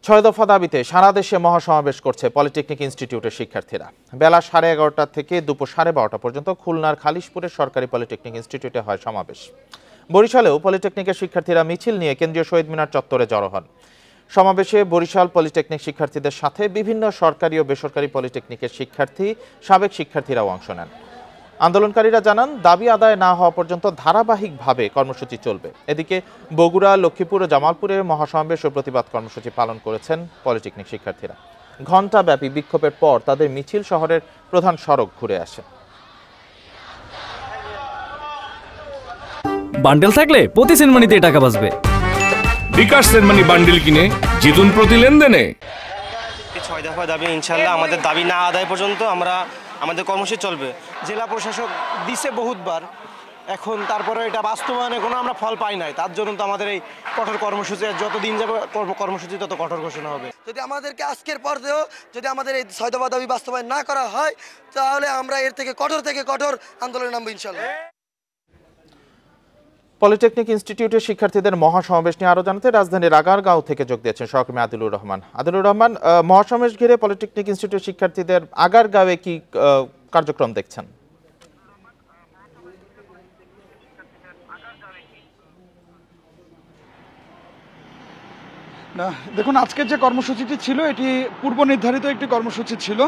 ছয় দফা দাবিতে সারা দেশে মহাসমাবেশ করছে পলিটেকনিক ইনস্টিটিউটের শিক্ষার্থীরা। বেলা 11:30 থেকে দুপুর 12:30 পর্যন্ত খুলনার খালিশপুরের সরকারি পলিটেকনিক ইনস্টিটিউটে হয় সমাবেশ। বরিশালেও পলিটেকনিকের শিক্ষার্থীরা মিছিল নিয়ে কেন্দ্রীয় শহীদ মিনার চত্বরে জড়ো হন। সমাবেশে বরিশাল পলিটেকনিক শিক্ষার্থীদের সাথে বিভিন্ন সরকারি ও বেসরকারি পলিটেকনিকের শিক্ষার্থী, সাবেক শিক্ষার্থীরাও অংশ নেন। আন্দোলনকারীরা জানান, দাবি আদায় না হওয়া পর্যন্ত ধারাবাহিকভাবে কর্মসূচি চলবে। এদিকে বগুড়া, লক্ষ্মীপুর ও জামালপুরে মহাসমাবেশ ও প্রতিবাদ কর্মসূচি পালন করেছেন পলিটেকনিক শিক্ষার্থীরা। ঘণ্টাব্যাপী বিক্ষোভের পর তাদের মিছিল শহরের প্রধান সড়ক ঘুরে আসে। বান্ডেল থাকলে প্রতি সেনমানিতে টাকা বাঁচবে। বিকাশ সেনমানি বান্ডেল কিনে জিতুন প্রতি লেনদেনে। ছয় দফা দাবি, ইনশাল্লাহ আমাদের দাবি না আদায় পর্যন্ত আমাদের কর্মসূচি চলবে। জেলা প্রশাসক দিছে বহুতবার, এখন তারপরে এটা বাস্তবায়নে কোনো আমরা ফল পাই নাই। তার জন্য তো আমাদের এই কঠোর কর্মসূচি যতদিন যাবে কর্মসূচি তত কঠোর ঘোষণা হবে। যদি আমাদেরকে আজকের পরেও যদি আমাদের এই ছয় দফা দাবি বাস্তবায়ন না করা হয়, তাহলে আমরা এর থেকে কঠোর আন্দোলনে নামবো ইনশাল্লাহ। পলিটেকনিক ইনস্টিটিউটের শিক্ষার্থীদের মহাসমাবেশ নিয়ে আরো জানাতে রাজধানীর আগারগাঁও থেকে যোগ দিয়েছেন সহকর্মী আদিলুর রহমান। মহাসমাবেশ ঘিরে পলিটেকনিক ইনস্টিটিউটের শিক্ষার্থীদের আগারগাঁওয়ে কি কার্যক্রম দেখছেন? না, দেখুন, আজকের যে কর্মসূচিটি ছিল এটি পূর্ব নির্ধারিত একটি কর্মসূচি ছিল।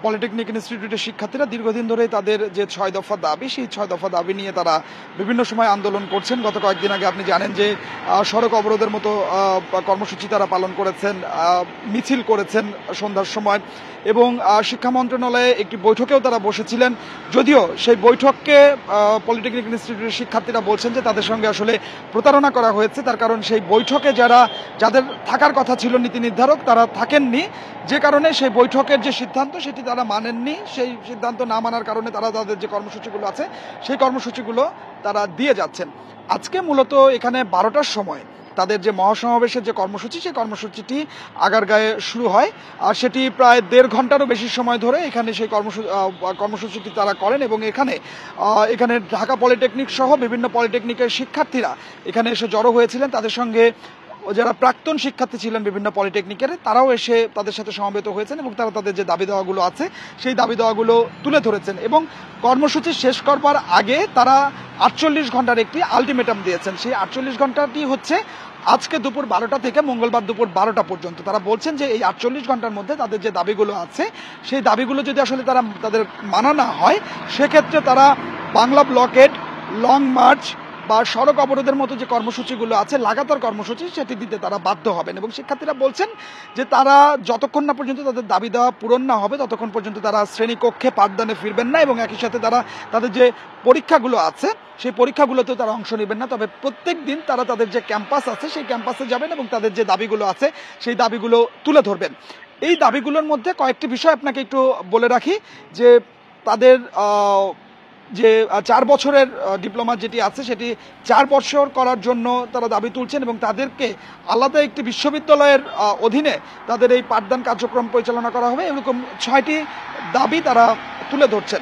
পলিটেকনিক ইনস্টিটিউটের শিক্ষার্থীরা দীর্ঘদিন ধরে তাদের যে 6 দফা দাবি, সেই 6 দফা দাবি নিয়ে তারা বিভিন্ন সময় আন্দোলন করছেন। গত কয়েকদিন আগে আপনি জানেন যে সড়ক অবরোধের মতো কর্মসূচি তারা পালন করেছেন, মিছিল করেছেন সন্ধ্যার সময়, এবং শিক্ষা মন্ত্রণালয়ে একটি বৈঠকেও তারা বসেছিলেন। যদিও সেই বৈঠককে পলিটেকনিক ইনস্টিটিউটের শিক্ষার্থীরা বলছেন যে তাদের সঙ্গে আসলে প্রতারণা করা হয়েছে। তার কারণ সেই বৈঠকে যাদের থাকার কথা ছিল নীতি নির্ধারক, তারা থাকেননি, যে কারণে সেই বৈঠকের যে সিদ্ধান্ত সেটি তারা মানেননি। সেই সিদ্ধান্ত না মানার কারণে তারা তাদের যে কর্মসূচিগুলো আছে সেই কর্মসূচিগুলো তারা দিয়ে যাচ্ছেন। আজকে মূলত এখানে 12টার সময় তাদের যে মহাসমাবেশের যে কর্মসূচি, সেই কর্মসূচিটি আগারগাঁয়ে শুরু হয়, আর সেটি প্রায় 1.5 ঘন্টারও বেশি সময় ধরে এখানে সেই কর্মসূচিটি তারা করেন। এবং এখানে ঢাকা পলিটেকনিক সহ বিভিন্ন পলিটেকনিকের শিক্ষার্থীরা এখানে এসে জড়ো হয়েছিলেন। তাদের সঙ্গে যারা প্রাক্তন শিক্ষার্থী ছিলেন বিভিন্ন পলিটেকনিকের, তারাও এসে তাদের সাথে সমবেত হয়েছেন এবং তারা তাদের যে দাবি দেওয়াগুলো আছে সেই দাবি দেওয়াগুলো তুলে ধরেছেন। এবং কর্মসূচি শেষ করবার আগে তারা 48 ঘন্টার একটি আলটিমেটাম দিয়েছেন। সেই 48 ঘন্টাটি হচ্ছে আজকে দুপুর 12টা থেকে মঙ্গলবার দুপুর 12টা পর্যন্ত। তারা বলছেন যে এই 48 ঘন্টার মধ্যে তাদের যে দাবিগুলো আছে সেই দাবিগুলো যদি আসলে তাদের মানা না হয়, সেক্ষেত্রে তারা বাংলা ব্লকেড, লং মার্চ বা সড়ক অবরোধের মতো যে কর্মসূচিগুলো আছে, লাগাতার কর্মসূচি, সেটি দিতে তারা বাধ্য হবেন। এবং শিক্ষার্থীরা বলছেন যে তারা যতক্ষণ না পর্যন্ত তাদের দাবি দেওয়া পূরণ না হবে ততক্ষণ পর্যন্ত তারা শ্রেণীকক্ষে পাঠদানে ফিরবেন না, এবং একই সাথে তারা তাদের যে পরীক্ষাগুলো আছে সেই পরীক্ষাগুলোতেও তারা অংশ নেবেন না। তবে প্রত্যেক দিন তারা তাদের যে ক্যাম্পাস আছে সেই ক্যাম্পাসে যাবেন এবং তাদের যে দাবিগুলো আছে সেই দাবিগুলো তুলে ধরবেন। এই দাবিগুলোর মধ্যে কয়েকটি বিষয় আপনাকে একটু বলে রাখি, যে তাদের যে 4 বছরের ডিপ্লোমা যেটি আছে সেটি 4 বছর করার জন্য তারা দাবি তুলছেন, এবং তাদেরকে আলাদা একটি বিশ্ববিদ্যালয়ের অধীনে তাদের এই পাঠদান কার্যক্রম পরিচালনা করা হবে। এরকম 6টি দাবি তারা তুলে ধরছেন।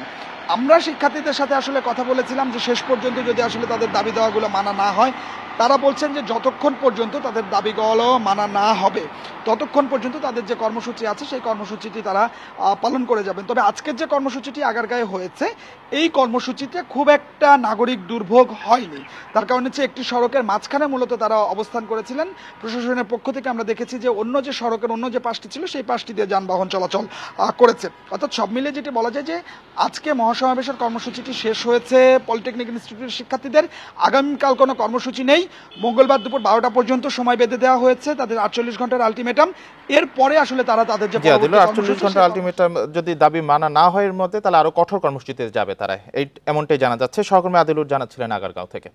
আমরা শিক্ষার্থীদের সাথে আসলে কথা বলেছিলাম যে শেষ পর্যন্ত যদি আসলে তাদের দাবি দেওয়াগুলো মানা না হয়, তারা বলছেন যে যতক্ষণ পর্যন্ত তাদের দাবিগুলো মানা না হবে ততক্ষণ পর্যন্ত তাদের যে কর্মসূচি আছে সেই কর্মসূচিটি তারা পালন করে যাবেন। তবে আজকের যে কর্মসূচিটি আগারগাঁয়ে হয়েছে, এই কর্মসূচিতে খুব একটা নাগরিক দুর্ভোগ হয়নি। তার কারণ হচ্ছে একটি সড়কের মাঝখানে মূলত তারা অবস্থান করেছিলেন। প্রশাসনের পক্ষ থেকে আমরা দেখেছি যে অন্য যে সড়কের অন্য যে পাশটি ছিল সেই পাশটি দিয়ে যানবাহন চলাচল করেছে। অর্থাৎ সব মিলিয়ে যেটি বলা যায় যে আজকে মহাসমাবেশের কর্মসূচিটি শেষ হয়েছে পলিটেকনিক ইনস্টিটিউটের শিক্ষার্থীদের। আগামীকাল কোনো কর্মসূচি নেই। মঙ্গলবার দুপুর 12টা পর্যন্ত সময় বেঁধে দেওয়া হয়েছে, তাদের 48 ঘন্টার আলটিমেটাম। এরপরে আসলে তারা তাদের যে 48 ঘন্টার আলটিমেটাম যদি দাবি মানা না হয় এর মধ্যে, তাহলে আরো কঠোর কর্মসূচিতে যাবে তারা, এমনটাই জানা যাচ্ছে। সহকর্মী আদিলুর জানাচ্ছিলেন আগারগাঁও থেকে।